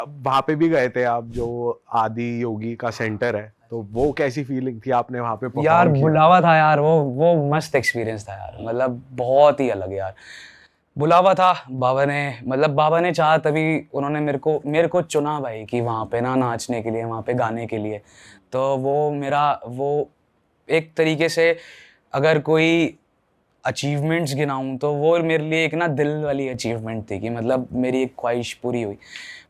वहां पे भी गए थे आप, जो आदि योगी का सेंटर है, तो वो कैसी फीलिंग थी, आपने वहां पे यार परफॉर्म किया? बुलावा था यार, वो मस्त एक्सपीरियंस था यार, मतलब बहुत ही अलग यार। बुलावा था बाबा ने, मतलब बाबा ने चाहा तभी उन्होंने मेरे को चुना भाई, कि वहाँ पे ना नाचने के लिए, वहाँ पे गाने के लिए। तो वो एक तरीके से, अगर कोई अचीवमेंट्स गिनाऊं तो वो मेरे लिए एक ना दिल वाली अचीवमेंट थी, कि मतलब मेरी एक ख्वाहिश पूरी हुई।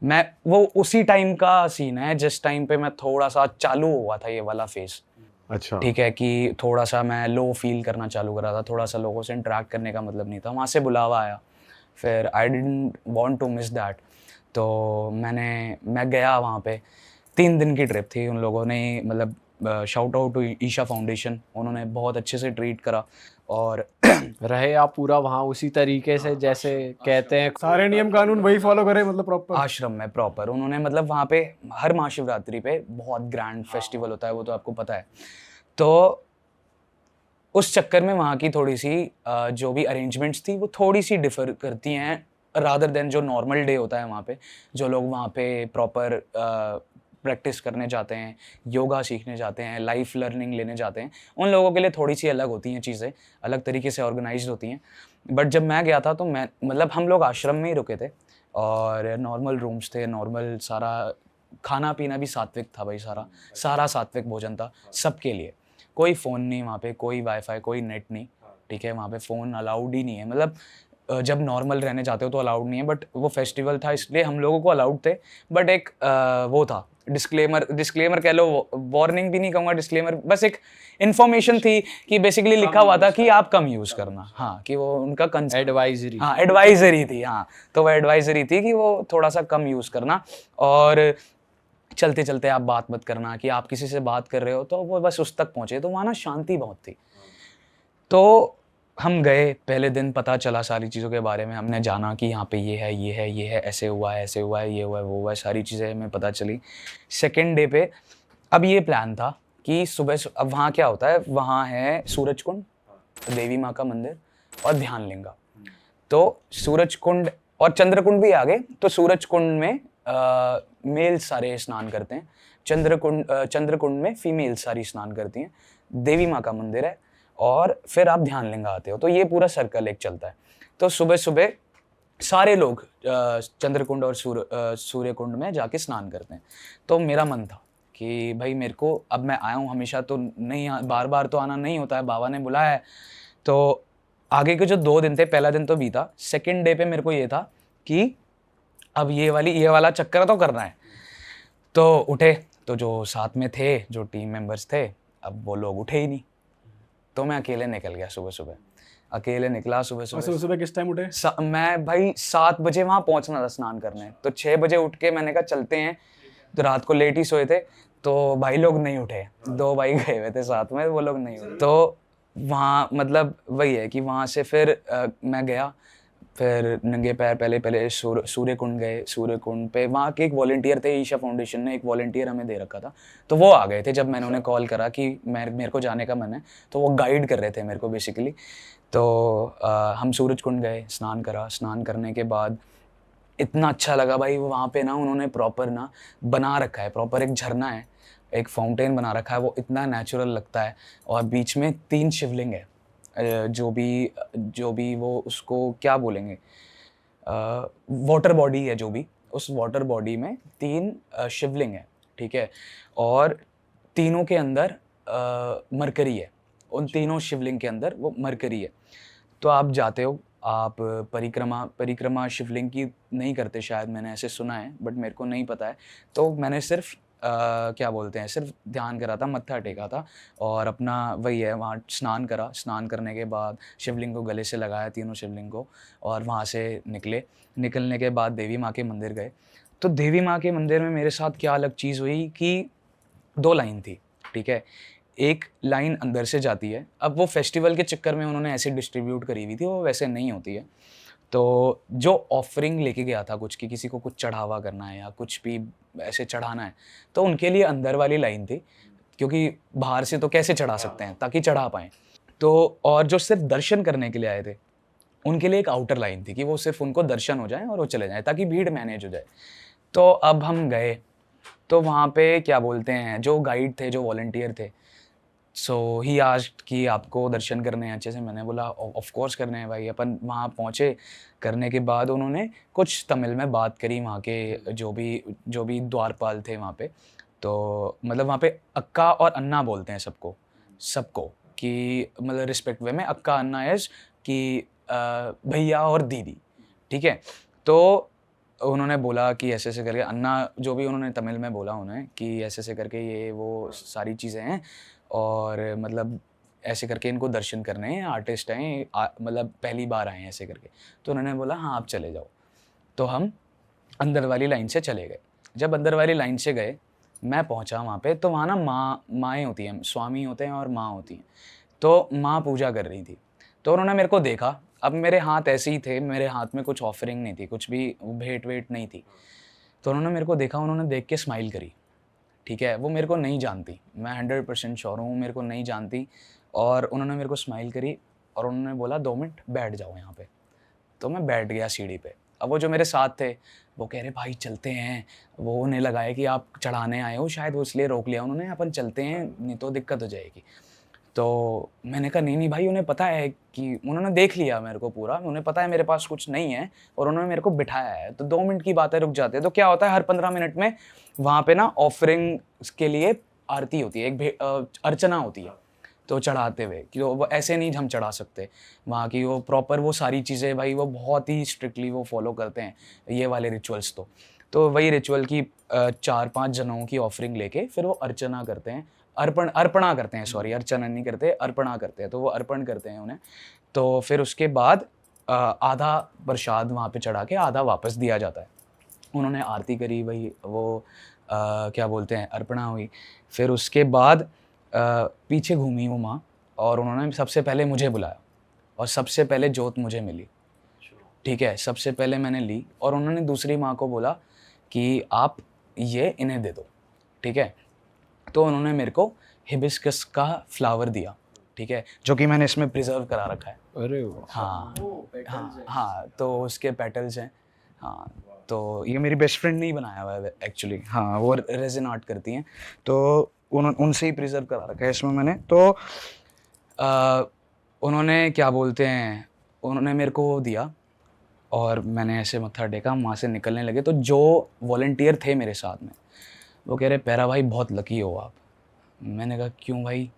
मैं वो उसी टाइम का सीन है जिस टाइम पे मैं थोड़ा सा चालू हुआ था ये वाला फेज। अच्छा। ठीक है, कि थोड़ा सा मैं लो फील करना चालू करा था, थोड़ा सा लोगों से इंटरेक्ट करने का मतलब नहीं था, वहाँ से बुलावा आया। फिर I didn't want to miss that. तो मैं गया वहाँ पे। 3 दिन की ट्रिप थी, उन लोगों ने मतलब shout out to Isha foundation, उन्होंने बहुत अच्छे से ट्रीट करा। और रहे आप पूरा वहाँ उसी तरीके से जैसे कहते हैं? सारे नियम कानून वही फॉलो करे, मतलब प्रॉपर। आश्रम में प्रॉपर उन्होंने, मतलब वहाँ पे हर महाशिवरात्रि पे बहुत ग्रैंड फेस्टिवल होता है, वो तो आपको पता है। तो उस चक्कर में वहाँ की थोड़ी सी जो भी अरेंजमेंट्स थी वो थोड़ी सी डिफर करती हैं रादर देन जो नॉर्मल डे होता है वहाँ पे। जो लोग वहाँ पे प्रॉपर प्रैक्टिस करने जाते हैं, योगा सीखने जाते हैं, लाइफ लर्निंग लेने जाते हैं, उन लोगों के लिए थोड़ी सी अलग होती हैं चीज़ें, अलग तरीके से ऑर्गेनाइज्ड होती हैं। बट जब मैं गया था तो मैं, मतलब हम लोग आश्रम में ही रुके थे, और नॉर्मल रूम्स थे, नॉर्मल सारा खाना पीना भी सात्विक था भाई, सारा सारा सात्विक भोजन था सबके लिए। कोई फ़ोन नहीं वहाँ पे, कोई वाईफाई, कोई नेट नहीं। ठीक है, वहाँ पे फ़ोन अलाउड ही नहीं है, मतलब जब नॉर्मल रहने जाते हो तो अलाउड नहीं है, बट वो फेस्टिवल था इसलिए हम लोगों को अलाउड थे। बट एक वो था डिस्क्लेमर कह लो, वार्निंग भी नहीं कहूँगा, डिस्क्लेमर, बस एक इन्फॉर्मेशन थी कि बेसिकली लिखा हुआ था कि आप कम यूज़ करना। हाँ, कि वो उनका एडवाइजरी। हाँ, एडवाइजरी थी। हाँ, तो वो एडवाइजरी थी कि वो थोड़ा सा कम यूज़ करना, और चलते चलते आप बात मत करना, कि आप किसी से बात कर रहे हो तो वो बस उस तक पहुँचे। तो वहाँ ना शांति बहुत थी। तो हम गए, पहले दिन पता चला सारी चीज़ों के बारे में, हमने जाना कि यहाँ पे ये है, ये है, ये है, ऐसे हुआ है, ऐसे हुआ है, ये हुआ है, वो हुआ है, सारी चीज़ें हमें पता चली। सेकंड डे पे अब ये प्लान था कि अब वहाँ क्या होता है, वहाँ है सूरज कुंड, देवी माँ का मंदिर, और ध्यान लिंगा। तो सूरज कुंड और चंद्र कुंड भी आ गए। तो सूरज कुंड में मेल सारे स्नान करते हैं, चंद्र कुंड में फीमेल सारी स्नान करती हैं, देवी माँ का मंदिर है, और फिर आप ध्यान लिंगा आते हो। तो ये पूरा सर्कल एक चलता है। तो सुबह सुबह सारे लोग चंद्र कुंड और सूर्य कुंड में जाके स्नान करते हैं। तो मेरा मन था कि भाई मेरे को, अब मैं आया हूँ, हमेशा तो नहीं, बार बार तो आना नहीं होता है, बाबा ने बुलाया है। तो आगे के जो 2 दिन थे, पहला दिन तो बीता, सेकंड डे पे मेरे को ये था कि अब ये वाला चक्कर तो करना है। तो उठे, तो जो साथ में थे, जो टीम मेंबर्स थे, अब वो लोग उठे ही नहीं। तो मैं अकेले निकल गया, सुबह सुबह अकेले निकला। सुबह और सुबह सुबह सुबह किस टाइम उठे? मैं भाई 7 बजे वहाँ पहुँचना था स्नान करने। तो 6 बजे उठ के मैंने कहा चलते हैं। तो रात को लेट ही सोए थे, तो भाई लोग नहीं उठे। 2 भाई गए हुए थे साथ में, वो लोग नहीं उठे। तो वहाँ मतलब वही है कि वहाँ से फिर मैं गया, फिर नंगे पैर पहले पहले सूर्य कुंड गए। सूर्य कुंड पे वहाँ के एक वॉलंटियर थे, ईशा फाउंडेशन ने एक वॉलंटियर हमें दे रखा था, तो वो आ गए थे जब मैंने उन्हें कॉल करा कि मेरे को जाने का मन है। तो वो गाइड कर रहे थे मेरे को बेसिकली। तो हम सूरज कुंड गए, स्नान करा। स्नान करने के बाद इतना अच्छा लगा भाई, वो वहाँ पे ना उन्होंने प्रॉपर ना बना रखा है, प्रॉपर एक झरना है, एक फाउंटेन बना रखा है, वो इतना नेचुरल लगता है। और बीच में 3 शिवलिंग है। जो भी वो उसको क्या बोलेंगे, वाटर बॉडी है जो भी, उस वाटर बॉडी में 3 शिवलिंग है। ठीक है, और तीनों के अंदर मरकरी है। उन तीनों शिवलिंग के अंदर वो मरकरी है। तो आप जाते हो, आप परिक्रमा शिवलिंग की नहीं करते शायद, मैंने ऐसे सुना है, बट मेरे को नहीं पता है। तो मैंने सिर्फ क्या बोलते हैं, सिर्फ ध्यान करा था, मत्था टेका था, और अपना वही है, वहाँ स्नान करा। स्नान करने के बाद शिवलिंग को गले से लगाया, तीनों शिवलिंग को, और वहाँ से निकलने के बाद देवी माँ के मंदिर गए। तो देवी माँ के मंदिर में मेरे साथ क्या अलग चीज़ हुई कि 2 लाइन थी। ठीक है, एक लाइन अंदर से जाती है। अब वो फेस्टिवल के चक्कर में उन्होंने ऐसे डिस्ट्रीब्यूट करी हुई थी, वो वैसे नहीं होती है। तो जो ऑफरिंग लेके गया था कुछ, कि किसी को कुछ चढ़ावा करना है या कुछ भी ऐसे चढ़ाना है, तो उनके लिए अंदर वाली लाइन थी, क्योंकि बाहर से तो कैसे चढ़ा सकते हैं, ताकि चढ़ा पाएँ। तो और जो सिर्फ दर्शन करने के लिए आए थे, उनके लिए एक आउटर लाइन थी कि वो सिर्फ उनको दर्शन हो जाए और वो चले जाएँ, ताकि भीड़ मैनेज हो जाए। तो अब हम गए, तो वहाँ पे क्या बोलते हैं, जो गाइड थे, जो वॉलंटियर थे, सो ही आस्क्ड कि आपको दर्शन करने हैं अच्छे से। मैंने बोला ऑफ कोर्स करने हैं भाई। अपन वहाँ पहुँचे, करने के बाद उन्होंने कुछ तमिल में बात करी वहाँ के जो भी द्वारपाल थे वहाँ पे। तो मतलब वहाँ पे अक्का और अन्ना बोलते हैं सबको कि मतलब रिस्पेक्ट वे में अक्का अन्ना इज़ कि भैया और दीदी, ठीक है। तो उन्होंने बोला कि ऐसे ऐसे करके, अन्ना जो भी उन्होंने तमिल में बोला उन्हें कि ऐसे ऐसे करके ये वो सारी चीज़ें हैं, और मतलब ऐसे करके इनको दर्शन करने हैं, आर्टिस्ट हैं, मतलब पहली बार आए हैं ऐसे करके। तो उन्होंने बोला हाँ आप चले जाओ। तो हम अंदर वाली लाइन से चले गए। जब अंदर वाली लाइन से गए, मैं पहुंचा वहाँ पे, तो वहाँ ना माएँ होती हैं, स्वामी होते हैं और माँ होती हैं। तो माँ पूजा कर रही थी, तो उन्होंने मेरे को देखा। अब मेरे हाथ ऐसे ही थे, मेरे हाथ में कुछ ऑफरिंग नहीं थी, कुछ भी भेंट वेट नहीं थी। तो उन्होंने मेरे को देखा, उन्होंने देख के स्माइल करी, ठीक है। वो मेरे को नहीं जानती, मैं 100% श्योर हूँ मेरे को नहीं जानती। और उन्होंने मेरे को स्माइल करी और उन्होंने बोला 2 मिनट बैठ जाओ यहाँ पे। तो मैं बैठ गया सीढ़ी पे। अब वो जो मेरे साथ थे वो कह रहे भाई चलते हैं, वो उन्हें लगाया कि आप चढ़ाने आए हो शायद, वो इसलिए रोक लिया उन्होंने, अपन चलते हैं नहीं तो दिक्कत हो जाएगी। तो मैंने कहा नहीं भाई, उन्हें पता है कि, उन्होंने देख लिया मेरे को पूरा, उन्हें पता है मेरे पास कुछ नहीं है और उन्होंने मेरे को बिठाया है। तो 2 मिनट की बात है, रुक जाते हैं। तो क्या होता है, हर 15 मिनट में वहाँ पे ना ऑफरिंग के लिए आरती होती है, अर्चना होती है, तो चढ़ाते हुए कि वो ऐसे नहीं हम चढ़ा सकते। वहाँ की वो प्रॉपर वो सारी चीज़ें भाई वो बहुत ही स्ट्रिक्टली वो फॉलो करते हैं ये वाले रिचुअल्स। तो वही रिचुअल की 4-5 जनों की ऑफरिंग लेके फिर वो अर्चना करते हैं, अर्पणा करते हैं, सॉरी अर्चना नहीं करते, अर्पणा करते हैं। तो वो अर्पण करते हैं उन्हें। तो फिर उसके बाद आधा प्रसाद वहाँ पे चढ़ा के आधा वापस दिया जाता है। उन्होंने आरती करी, वही वो क्या बोलते हैं, अर्पणा हुई। फिर उसके बाद पीछे घूमी वो माँ और उन्होंने सबसे पहले मुझे बुलाया और सबसे पहले जोत मुझे मिली, ठीक है। सबसे पहले मैंने ली और उन्होंने दूसरी माँ को बोला कि आप ये इन्हें दे दो, ठीक है। तो उन्होंने मेरे को हिबिस्कस का फ्लावर दिया, ठीक है, जो कि मैंने इसमें प्रिजर्व करा रखा है। अरे वाह। हाँ हाँ, तो उसके पेटल्स हैं। हाँ, तो ये मेरी बेस्ट फ्रेंड ने ही बनाया हुआ है एक्चुअली। हाँ, वो रेजिन आर्ट करती हैं, तो उनसे ही प्रिजर्व करा रखा है इसमें मैंने। तो उन्होंने क्या बोलते हैं, उन्होंने मेरे को दिया और मैंने ऐसे मत्था टेका, वहाँ से निकलने लगे। तो जो वॉलंटियर थे मेरे साथ में वो कह रहे पैरा भाई बहुत लकी हो आप। मैंने कहा क्यों भाई?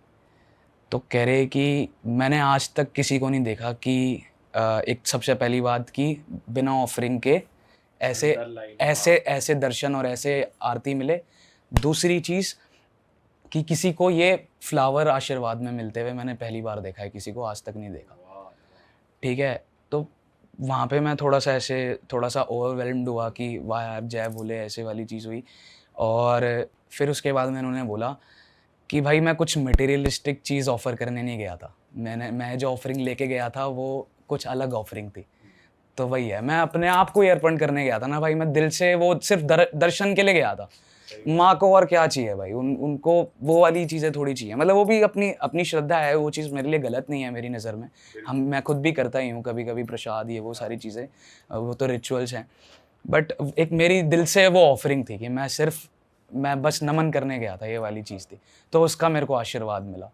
तो कह रहे कि मैंने आज तक किसी को नहीं देखा कि एक सबसे पहली बात कि बिना ऑफरिंग के ऐसे दर्शन और ऐसे आरती मिले। दूसरी चीज़ कि किसी को ये फ्लावर आशीर्वाद में मिलते हुए मैंने पहली बार देखा है, किसी को आज तक नहीं देखा, ठीक है। तो वहाँ पे मैं थोड़ा सा ओवरवेल्म्ड हुआ कि वाह यार जय बोले, ऐसे वाली चीज़ हुई। और फिर उसके बाद मैंने उन्हें बोला कि भाई मैं कुछ मटेरियलिस्टिक चीज़ ऑफ़र करने नहीं गया था, मैं जो ऑफरिंग लेके गया था वो कुछ अलग ऑफरिंग थी। तो वही है, मैं अपने आप को ही अर्पण करने गया था ना भाई, मैं दिल से वो सिर्फ दर्शन के लिए गया था। माँ को और क्या चाहिए भाई, उनको वो वाली चीज़ें थोड़ी चाहिए, मतलब वो भी अपनी श्रद्धा है, वो चीज़ मेरे लिए गलत नहीं है मेरी नज़र में। मैं खुद भी करता ही हूँ कभी कभी प्रसाद, ये वो सारी चीज़ें, वो तो रिचुअल्स हैं। बट एक मेरी दिल से वो ऑफरिंग थी कि मैं बस नमन करने गया था, ये वाली चीज़ थी। तो उसका मेरे को आशीर्वाद मिला।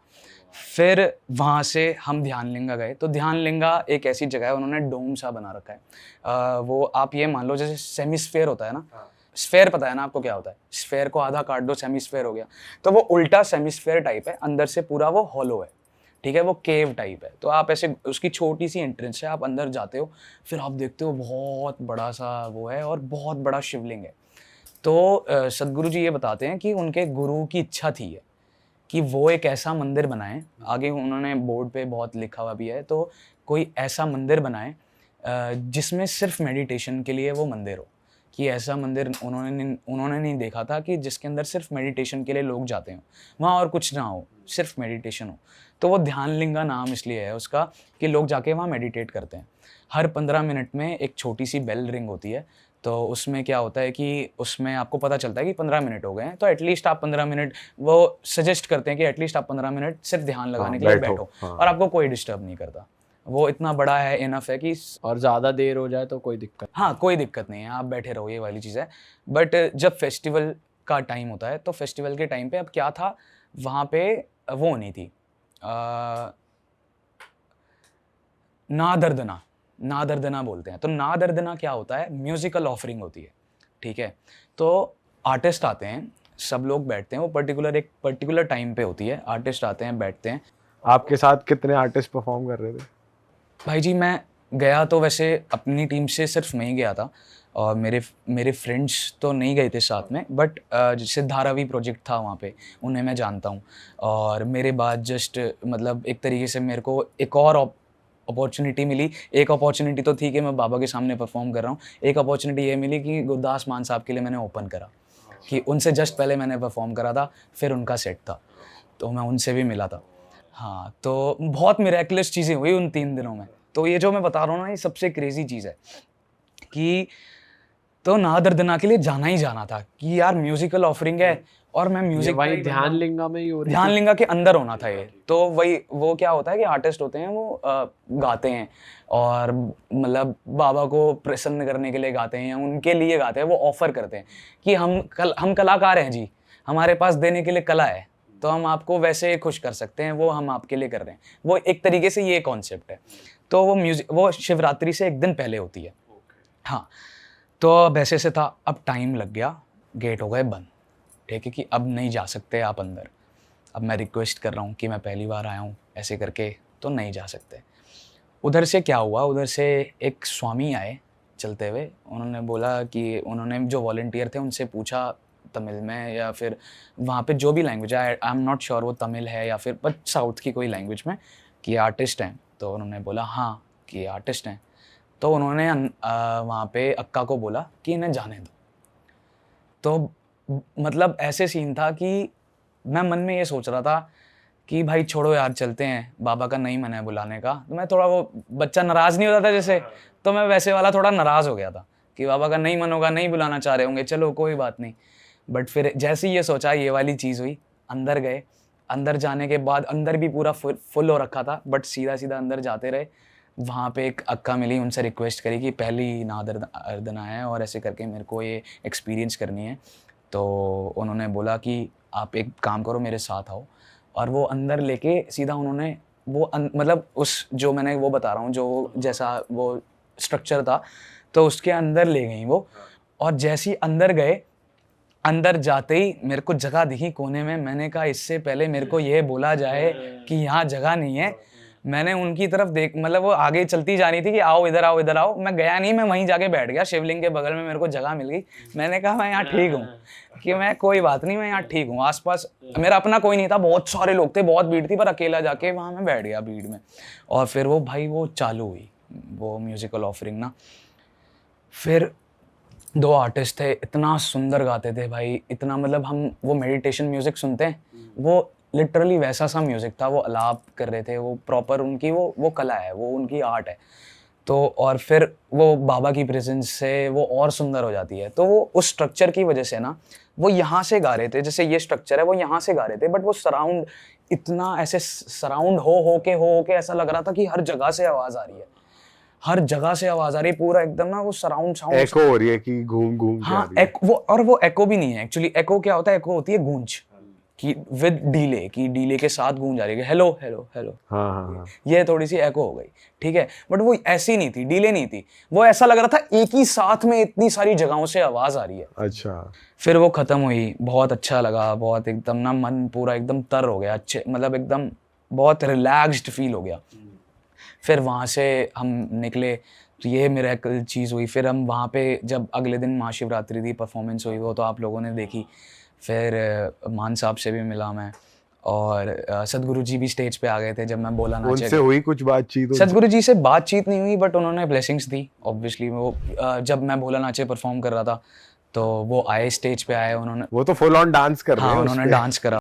फिर वहाँ से हम ध्यानलिंगा गए। तो ध्यानलिंगा एक ऐसी जगह है, उन्होंने डोम सा बना रखा है। वो आप ये मान लो जैसे सेमीस्फेयर होता है ना, स्फेयर पता है ना आपको क्या होता है, स्फेयर को आधा काट दो सेमीस्फेयर हो गया। तो वो उल्टा सेमीस्फेयर टाइप है, अंदर से पूरा वो हॉलो है, ठीक है, वो केव टाइप है। तो आप ऐसे, उसकी छोटी सी एंट्रेंस है, आप अंदर जाते हो, फिर आप देखते हो बहुत बड़ा सा वो है और बहुत बड़ा शिवलिंग है। तो सदगुरु जी ये बताते हैं कि उनके गुरु की इच्छा थी कि वो एक ऐसा मंदिर बनाएं, आगे उन्होंने बोर्ड पे बहुत लिखा हुआ भी है, तो कोई ऐसा मंदिर बनाएं जिसमें सिर्फ मेडिटेशन के लिए वो मंदिर हो, कि ऐसा मंदिर उन्होंने नहीं देखा था कि जिसके अंदर सिर्फ मेडिटेशन के लिए लोग जाते हों, वहाँ और कुछ ना हो, सिर्फ मेडिटेशन हो। तो वो ध्यानलिंगा नाम इसलिए है उसका कि लोग जाके वहाँ मेडिटेट करते हैं। हर 15 मिनट में एक छोटी सी बेल रिंग होती है, तो उसमें क्या होता है कि उसमें आपको पता चलता है कि 15 मिनट हो गए हैं, तो एटलीस्ट आप 15 मिनट, वो सजेस्ट करते हैं कि एटलीस्ट आप 15 मिनट सिर्फ ध्यान लगाने के लिए बैठो। और आपको कोई डिस्टर्ब नहीं करता, वो इतना बड़ा है, इनफ है कि और ज़्यादा देर हो जाए तो कोई दिक्कत। हाँ कोई दिक्कत नहीं है, आप बैठे रहो, ये वाली चीज़ है। बट जब फेस्टिवल का टाइम होता है तो फेस्टिवल के टाइम पे अब क्या था, वहाँ पे वो नहीं थी ना दर्दना बोलते हैं। तो ना दर्दना क्या होता है, म्यूजिकल ऑफरिंग होती है, ठीक है। तो आर्टिस्ट आते हैं, सब लोग बैठते हैं, वो एक पर्टिकुलर टाइम पे होती है, आर्टिस्ट आते हैं, बैठते हैं। आपके साथ कितने आर्टिस्ट परफॉर्म कर रहे थे? भाई जी मैं गया तो वैसे अपनी टीम से सिर्फ मैं ही गया था, और मेरे फ्रेंड्स तो नहीं गए थे साथ में, बट जैसे धारावी प्रोजेक्ट था वहाँ पे, उन्हें मैं जानता हूँ। और मेरे बाद जस्ट मतलब एक तरीके से मेरे को एक और अपॉर्चुनिटी मिली। एक अपॉर्चुनिटी तो थी कि मैं बाबा के सामने परफॉर्म कर रहा हूँ, एक अपॉर्चुनिटी ये मिली कि गुरदास मान साहब के लिए मैंने ओपन करा, कि उनसे जस्ट पहले मैंने परफॉर्म करा था, फिर उनका सेट था, तो मैं उनसे भी मिला था। हाँ, तो बहुत मिरेकलस चीज़ें हुई उन 3 दिनों में। तो ये जो मैं बता रहा हूँ ना, ये सबसे क्रेजी चीज़ है कि तो ना दर्दना के लिए जाना ही जाना था कि यार म्यूजिकल ऑफरिंग है, और मैं म्यूजिक वही ध्यान लिंगा में ही हो रही ध्यान लिंगा के अंदर होना था ये। तो वही वो क्या होता है कि आर्टिस्ट होते हैं वो गाते हैं, और मतलब बाबा को प्रसन्न करने के लिए गाते हैं, या उनके लिए गाते हैं, वो ऑफर करते हैं कि हम कलाकार हैं जी, हमारे पास देने के लिए कला है, तो हम आपको वैसे खुश कर सकते हैं, वो हम आपके लिए कर रहे हैं। वो एक तरीके से ये कॉन्सेप्ट है। तो वो शिवरात्रि से एक दिन पहले होती है। हाँ, तो अब ऐसे से था, अब टाइम लग गया, गेट हो गए बंद, ठीक है, कि अब नहीं जा सकते आप अंदर। अब मैं रिक्वेस्ट कर रहा हूँ कि मैं पहली बार आया हूँ ऐसे करके, तो नहीं जा सकते। उधर से क्या हुआ, उधर से एक स्वामी आए चलते हुए, उन्होंने बोला कि उन्होंने जो वॉलंटियर थे उनसे पूछा तमिल में, या फिर वहाँ पे जो भी लैंग्वेज है, आई एम नॉट श्योर वो तमिल है या फिर बट साउथ की कोई लैंग्वेज में, कि आर्टिस्ट हैं। तो उन्होंने बोला हाँ कि आर्टिस्ट हैं। तो उन्होंने वहाँ पे अक्का को बोला कि इन्हें जाने दो। तो मतलब ऐसे सीन था कि मैं मन में ये सोच रहा था कि भाई छोड़ो यार, चलते हैं, बाबा का नहीं मन है बुलाने का। तो मैं थोड़ा, वो बच्चा नाराज़ नहीं होता था जैसे, तो मैं वैसे वाला थोड़ा नाराज़ हो गया था कि बाबा का नहीं मन होगा, नहीं बुलाना चाह रहे होंगे, चलो कोई बात नहीं। बट फिर जैसे ही ये सोचा, ये वाली चीज़ हुई, अंदर गए। अंदर जाने के बाद अंदर भी पूरा फुल हो रखा था, बट सीधा सीधा अंदर जाते रहे। वहाँ पे एक अक्का मिली, उनसे रिक्वेस्ट करी कि पहली नादर्दना है और ऐसे करके मेरे को ये एक्सपीरियंस करनी है। तो उन्होंने बोला कि आप एक काम करो, मेरे साथ आओ। और वो अंदर लेके सीधा उन्होंने वो मतलब उस जो मैंने वो बता रहा हूँ, जो जैसा वो स्ट्रक्चर था, तो उसके अंदर ले गई वो। और जैसे ही अंदर गए, अंदर जाते ही मेरे को जगह दिखी कोने में। मैंने कहा इससे पहले मेरे को ये बोला जाए कि यहाँ जगह नहीं है, मैंने उनकी तरफ देख, मतलब वो आगे चलती जा रही थी कि आओ इधर आओ इधर आओ। मैं गया नहीं, मैं वहीं जाके बैठ गया शिवलिंग के बगल में, मेरे को जगह मिल गई। मैंने कहा मैं यहाँ ठीक हूँ, कि मैं कोई बात नहीं, मैं यहाँ ठीक हूँ। आसपास मेरा अपना कोई नहीं था, बहुत सारे लोग थे, बहुत भीड़ थी, पर अकेला जाके वहाँ मैं बैठ गया भीड़ में। और फिर वो भाई वो चालू हुई वो म्यूजिकल ऑफरिंग ना। फिर 2 आर्टिस्ट थे, इतना सुंदर गाते थे भाई, इतना मतलब हम वो मेडिटेशन म्यूजिक सुनते हैं, वो लिटरली वैसा सा म्यूजिक था। वो अलाप कर रहे थे, वो प्रॉपर उनकी वो कला है, वो उनकी आर्ट है। तो और फिर वो बाबा की प्रेजेंस से वो और सुंदर हो जाती है। तो वो उस स्ट्रक्चर की वजह से ना, वो यहाँ से गा रहे थे, जैसे ये स्ट्रक्चर है, वो यहाँ से गा रहे थे, बट वो सराउंड इतना ऐसे सराउंड हो के ऐसा लग रहा था कि हर जगह से आवाज़ आ रही है, हर जगह से आवाज आ रही है, पूरा एकदम ना वो सराउंड साउंड एको हो रही है कि घूम घूम के आ हाँ रही है। वो एको भी नहीं है एक्चुअली। एको क्या होता है, एको होती है गूंज कि विद डीले, की डीले के साथ गूंज आ रही है, हेलो हेलो हेलो। हाँ हाँ हाँ। ये थोड़ी सी एको हो गई, ठीक है। बट वो ऐसी नहीं थी, डीले नहीं थी, वो ऐसा लग रहा था एक ही साथ में इतनी सारी जगहों से आवाज आ रही है। अच्छा। फिर वो खत्म हुई, बहुत अच्छा लगा, बहुत एकदम ना मन पूरा एकदम तर हो गया, अच्छे मतलब एकदम बहुत रिलैक्स्ड फील हो गया। फिर वहाँ से हम निकले, तो ये मिरेकल चीज़ हुई। फिर हम वहाँ पे जब अगले दिन महाशिवरात्रि थी, परफॉर्मेंस हुई, वो तो आप लोगों ने देखी। फिर मान साहब से भी मिला मैं, और सदगुरु जी भी स्टेज पे आ गए थे जब मैं बोला नाचे। उनसे हुई कुछ बातचीत? सदगुरु जी से बातचीत नहीं हुई, बट उन्होंने ब्लेसिंग्स दी ऑब्वियसली। वो जब मैं भोला नाचे परफॉर्म कर रहा था, तो वो आए, स्टेज पे आए, उन्होंने वो तो फुल ऑन डांस कर रहे हैं हाँ उस उन्होंने पे। डांस करा।